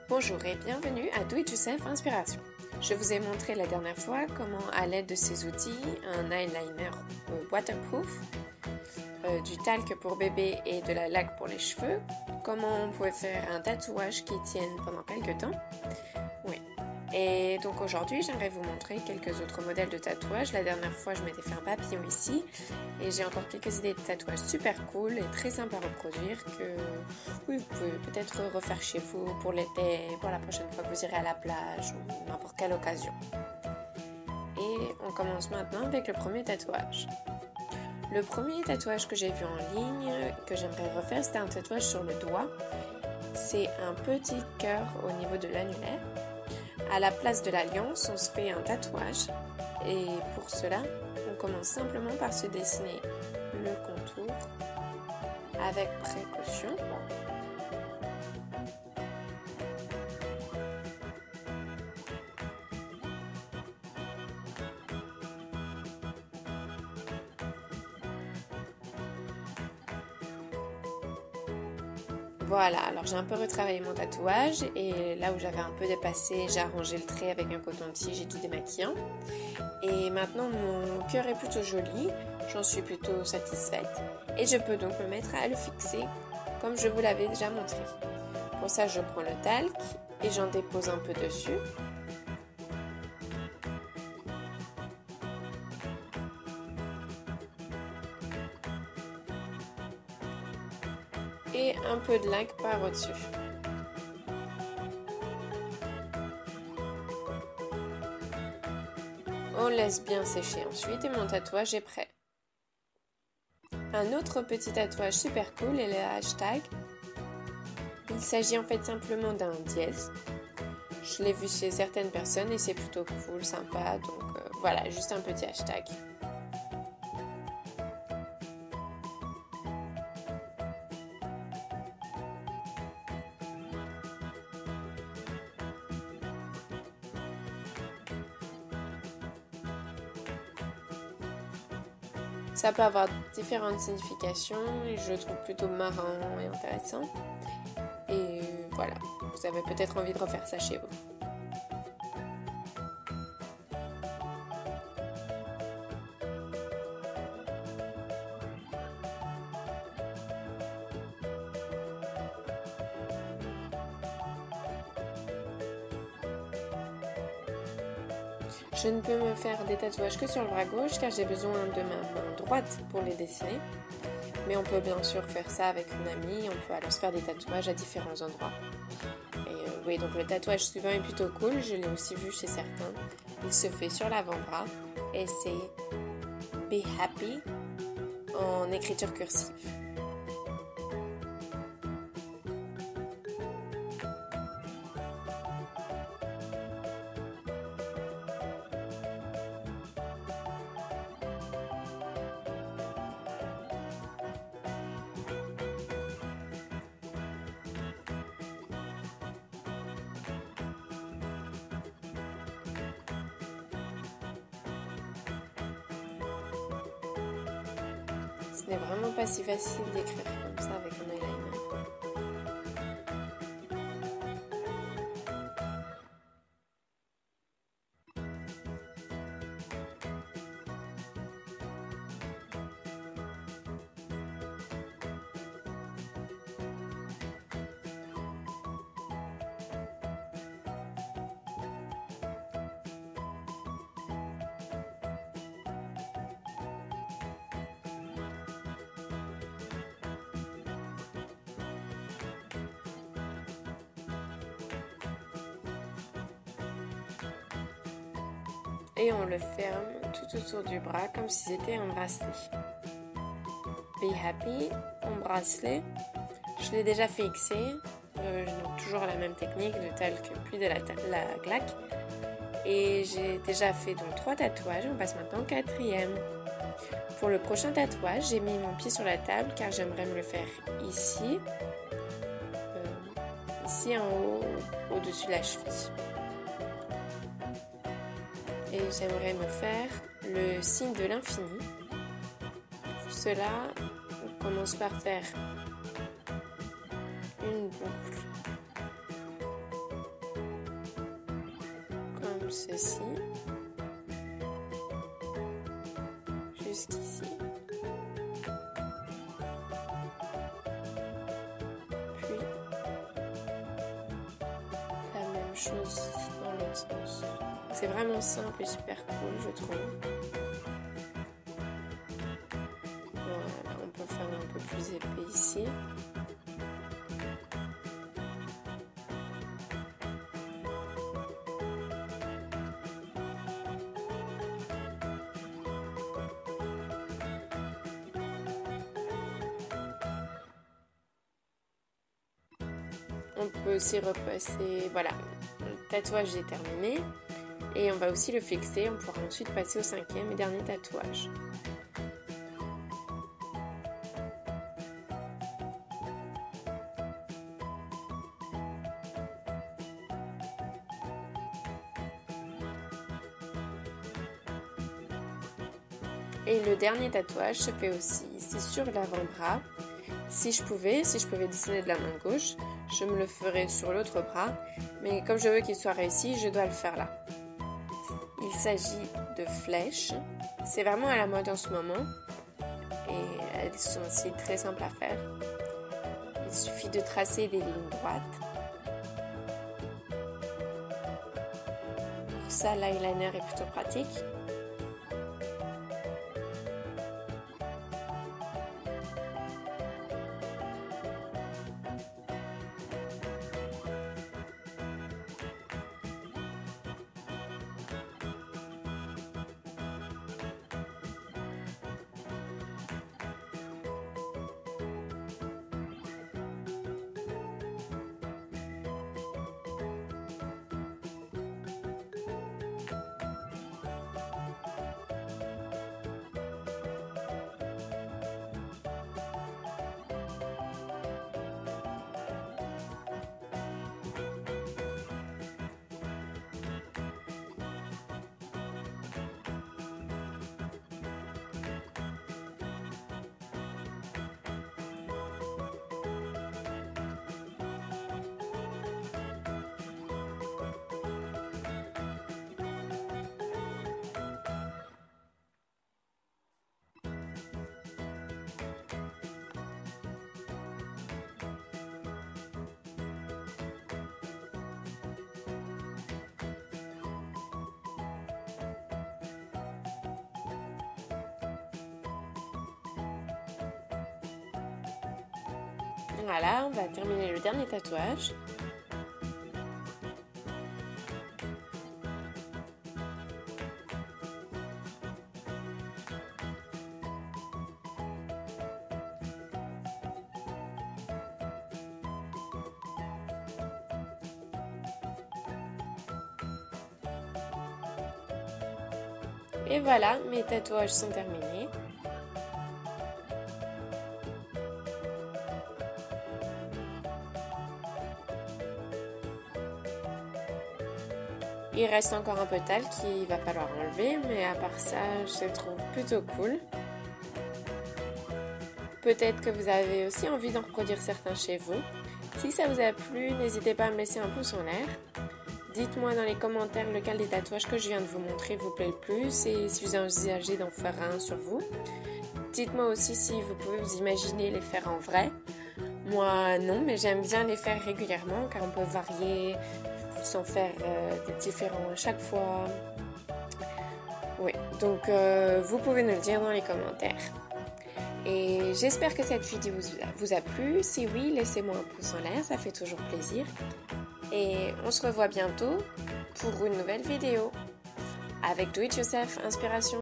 Bonjour et bienvenue à Do It Yourself Inspiration. Je vous ai montré la dernière fois comment, à l'aide de ces outils, un eyeliner waterproof, du talc pour bébé et de la laque pour les cheveux, comment on pouvait faire un tatouage qui tienne pendant quelques temps. Oui. Et donc aujourd'hui, j'aimerais vous montrer quelques autres modèles de tatouages. La dernière fois, je m'étais fait un papillon ici et j'ai encore quelques idées de tatouages super cool et très sympa à reproduire que oui, vous pouvez peut-être refaire chez vous pour l'été, pour la prochaine fois que vous irez à la plage ou n'importe quelle occasion. Et on commence maintenant avec le premier tatouage. Le premier tatouage que j'ai vu en ligne, que j'aimerais refaire, c'était un tatouage sur le doigt. C'est un petit cœur au niveau de l'annulaire. À la place de l'alliance, on se fait un tatouage et pour cela, on commence simplement par se dessiner le contour avec précaution. Voilà, alors j'ai un peu retravaillé mon tatouage et là où j'avais un peu dépassé, j'ai arrangé le trait avec un coton-tige et tout démaquillant. Et maintenant mon cœur est plutôt joli, j'en suis plutôt satisfaite et je peux donc me mettre à le fixer comme je vous l'avais déjà montré. Pour ça, je prends le talc et j'en dépose un peu dessus. Et un peu de laque par au-dessus. On laisse bien sécher ensuite et mon tatouage est prêt. Un autre petit tatouage super cool est le hashtag. Il s'agit en fait simplement d'un dièse. Je l'ai vu chez certaines personnes et c'est plutôt cool, sympa, donc voilà, juste un petit hashtag. Ça peut avoir différentes significations et je le trouve plutôt marrant et intéressant. Et voilà, vous avez peut-être envie de refaire ça chez vous. Je ne peux me faire des tatouages que sur le bras gauche car j'ai besoin de ma main droite pour les dessiner. Mais on peut bien sûr faire ça avec une amie, on peut alors se faire des tatouages à différents endroits. Et oui, donc le tatouage suivant est plutôt cool, je l'ai aussi vu chez certains. Il se fait sur l'avant-bras et c'est Be Happy en écriture cursive. Ce n'est vraiment pas si facile d'écrire comme ça avec un eyeliner. Et on le ferme tout autour du bras comme si c'était un bracelet. Be Happy, en bracelet. Je l'ai déjà fixé, toujours la même technique de talc puis de la claque. Et j'ai déjà fait donc 3 tatouages, on passe maintenant au 4e. Pour le prochain tatouage, j'ai mis mon pied sur la table car j'aimerais me le faire ici, ici en haut, au-dessus de la cheville. Et j'aimerais me faire le signe de l'infini. Pour cela, on commence par faire une boucle ceci jusqu'ici. Puis la même chose dans l'autre sens. C'est vraiment simple et super cool, je trouve. Voilà, on peut faire un peu plus épais ici. On peut aussi repasser, voilà, le tatouage est terminé et on va aussi le fixer, on pourra ensuite passer au 5e et dernier tatouage. Et le dernier tatouage se fait aussi ici sur l'avant-bras. Si je pouvais dessiner de la main gauche, je me le ferais sur l'autre bras, mais comme je veux qu'il soit réussi, je dois le faire là. Il s'agit de flèches, c'est vraiment à la mode en ce moment, et elles sont aussi très simples à faire. Il suffit de tracer des lignes droites. Pour ça, l'eyeliner est plutôt pratique. Voilà, on va terminer le dernier tatouage. Et voilà, mes tatouages sont terminés. Il reste encore un pétale qu'il va falloir enlever, mais à part ça, je le trouve plutôt cool. Peut-être que vous avez aussi envie d'en reproduire certains chez vous. Si ça vous a plu, n'hésitez pas à me laisser un pouce en l'air. Dites-moi dans les commentaires lequel des tatouages que je viens de vous montrer vous plaît le plus et si vous envisagez d'en faire un sur vous. Dites-moi aussi si vous pouvez vous imaginer les faire en vrai. Moi non, mais j'aime bien les faire régulièrement car on peut varier sans faire des différents à chaque fois. Oui, donc vous pouvez nous le dire dans les commentaires. Et j'espère que cette vidéo vous a plu. Si oui, laissez-moi un pouce en l'air, ça fait toujours plaisir. Et on se revoit bientôt pour une nouvelle vidéo avec Do It Yourself Inspiration.